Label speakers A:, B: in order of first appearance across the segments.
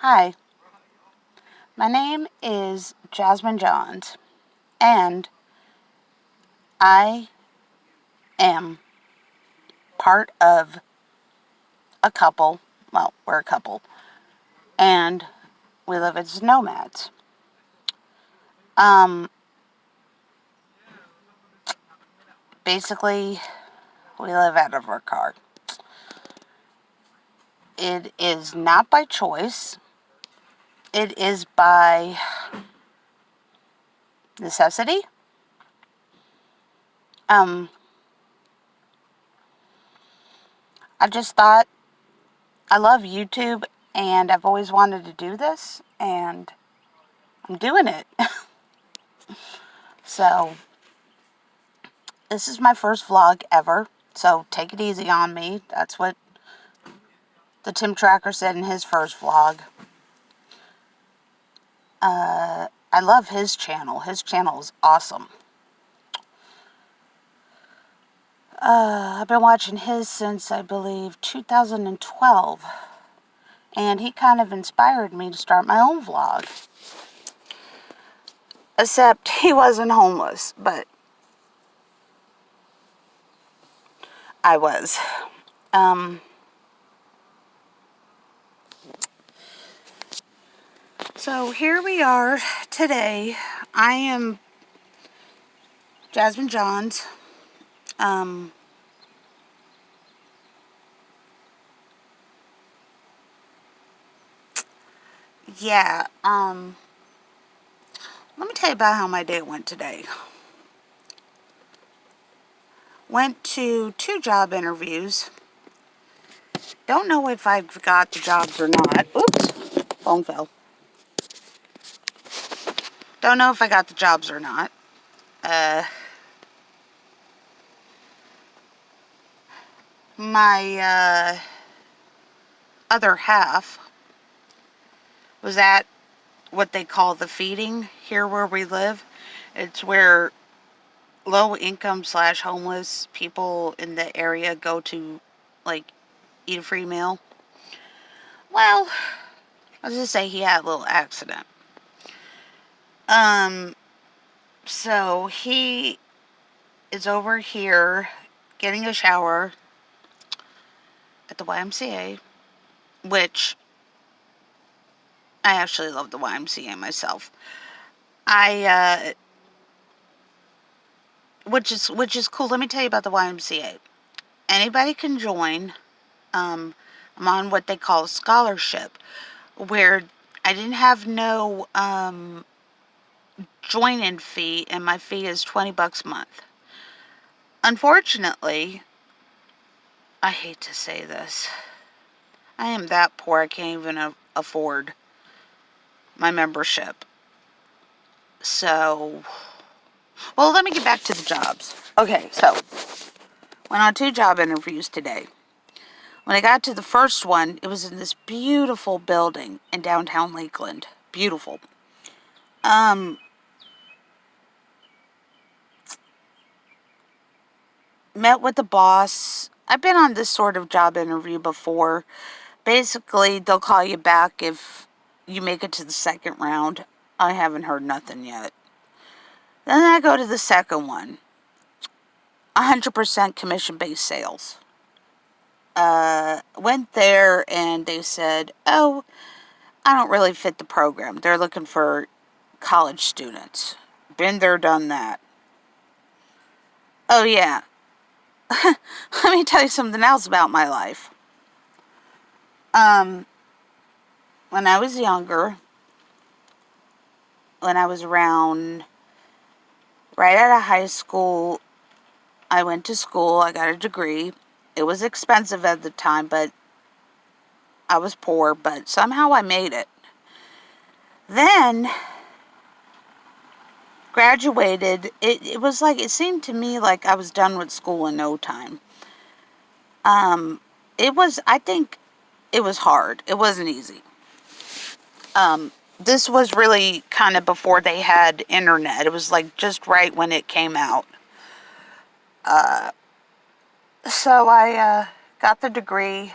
A: Hi, my name is Jasmine Johns, and I am part of a couple. Well, we're a couple, and we live as nomads. Um, Basically, we live out of our car. It is not by choice, it is by necessity. Um, I just thought I love YouTube, and I've always wanted to do this, and I'm doing it. So, this is my first vlog ever, so take it easy on me. That's what the Tim Tracker said in his first vlog. I love his channel. His channel is awesome. I've been watching his since, I believe, 2012. And he kind of inspired me to start my own vlog. Except he wasn't homeless, but I was. So here we are today. I am Jasmine Johns. Yeah, let me tell you about how my day went today. Went to 2 job interviews. Don't know if I got the jobs or not. Oops, phone fell. Don't know if I got the jobs or not. My other half was at what they call the feeding here where we live. It's where low income / homeless people in the area go to, like, eat a free meal. Well, I was just say he had a little accident. So he is over here getting a shower at the YMCA, which I actually love the YMCA myself. Which is cool. Let me tell you about the YMCA. Anybody can join. I'm on what they call a scholarship, where I didn't have no join-in fee, and my fee is $20 a month. Unfortunately, I hate to say this, I am that poor I can't even afford my membership. So, well, let me get back to the jobs. Okay, so, went on 2 job interviews today. When I got to the first one, it was in this beautiful building in downtown Lakeland. Beautiful. Met with the boss. I've been on this sort of job interview before. Basically, they'll call you back if you make it to the second round. I haven't heard nothing yet. Then I go to the second one. 100% commission-based sales. Went there and they said, oh, I don't really fit the program. They're looking for college students. Been there, done that. Oh, yeah. Let me tell you something else about my life. When I was younger, when I was around right out of high school, I went to school. I got a degree. It was expensive at the time, but I was poor, but somehow I made it. Then graduated. It was like, it seemed to me like I was done with school in no time. I think it was hard. It wasn't easy. This was really kind of before they had internet. It was like just right when it came out. So I got the degree.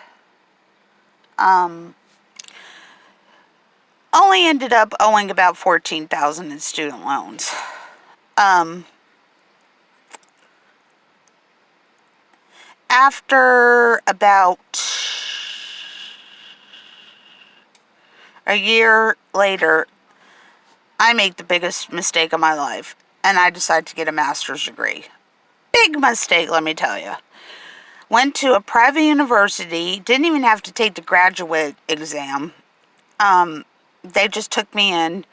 A: only ended up owing about $14,000 in student loans. After about a year later, I made the biggest mistake of my life, and I decided to get a master's degree. Big mistake, let me tell you. Went to a private university, didn't even have to take the graduate exam. They just took me in.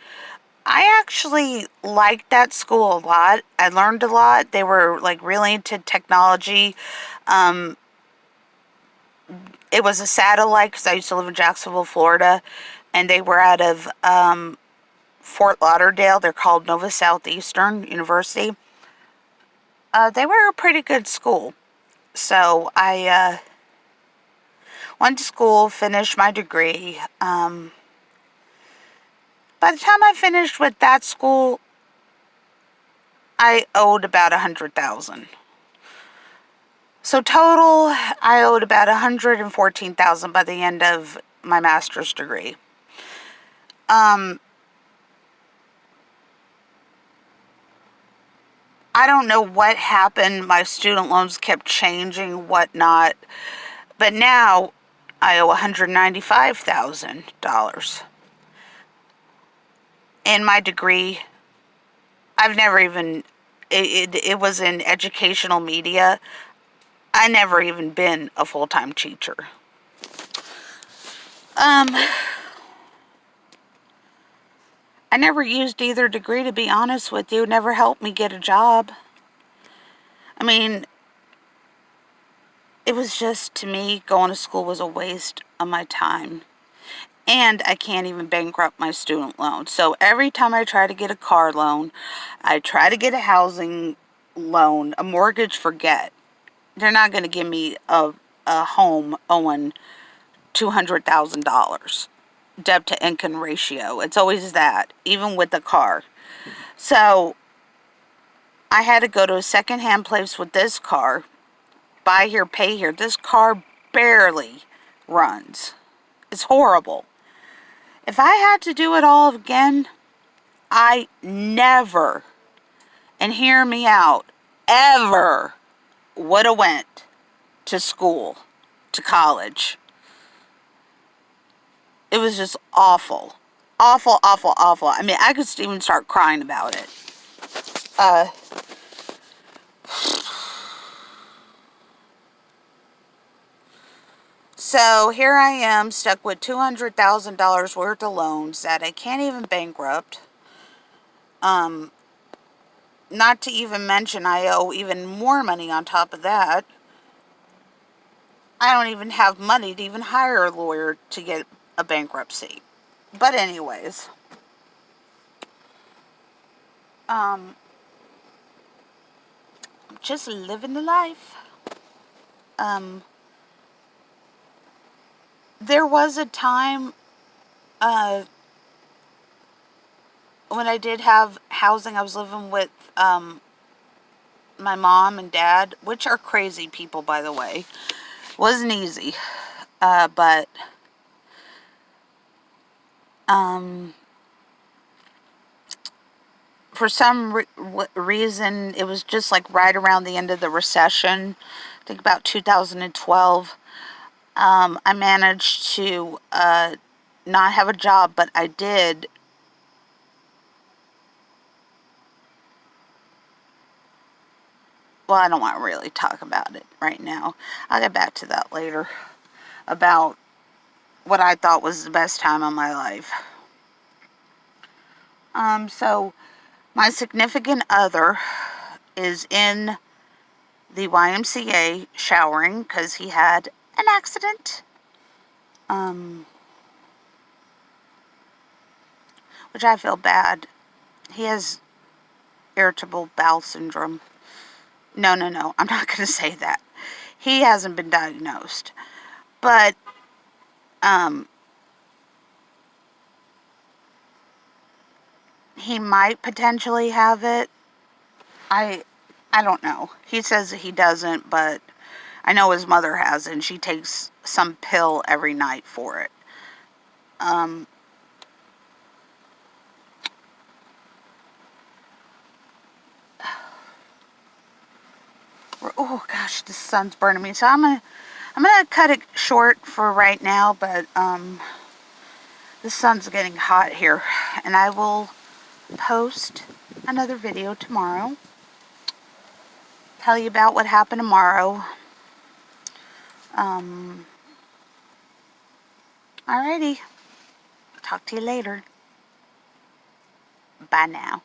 A: I actually liked that school a lot. I learned a lot. They were like really into technology. It was a satellite because I used to live in Jacksonville, Florida, and they were out of Fort Lauderdale. They're called Nova Southeastern University. They were a pretty good school. So I went to school, finished my degree. By the time I finished with that school, I owed about $100,000. So total, I owed about $114,000 by the end of my master's degree. I don't know what happened. My student loans kept changing, whatnot. But now I owe $195,000. And my degree, I've never even, it was in educational media. I never even been a full-time teacher. I never used either degree, to be honest with you. It never helped me get a job. I mean, it was just, to me, going to school was a waste of my time. And I can't even bankrupt my student loan. So every time I try to get a car loan, I try to get a housing loan, a mortgage, forget. They're not going to give me a home owing $200,000. Debt to income ratio. It's always that, even with the car. So I had to go to a secondhand place with this car. Buy here, pay here. This car barely runs. It's horrible. If I had to do it all again, I never, and hear me out, ever would have went to school, to college. It was just awful. Awful, awful, awful. I mean, I could even start crying about it. So here I am, stuck with $200,000 worth of loans that I can't even bankrupt. Not to even mention I owe even more money on top of that. I don't even have money to even hire a lawyer to get a bankruptcy. But anyways, just living the life. There was a time when I did have housing. I was living with my mom and dad, which are crazy people, by the way. Wasn't easy, but for some reason, it was just like right around the end of the recession. I think about 2012. I managed to not have a job, but I did. Well, I don't want to really talk about it right now. I'll get back to that later, about what I thought was the best time of my life. So my significant other is in the YMCA showering because he had an accident. Which I feel bad. He has irritable bowel syndrome. No, I'm not going to say that. He hasn't been diagnosed. But, he might potentially have it. I don't know. He says he doesn't, but I know his mother has it, and she takes some pill every night for it. Oh gosh, the sun's burning me. So I'm gonna cut it short for right now, but the sun's getting hot here, and I will post another video tomorrow. Tell you about what happened tomorrow. Alrighty. Talk to you later. Bye now.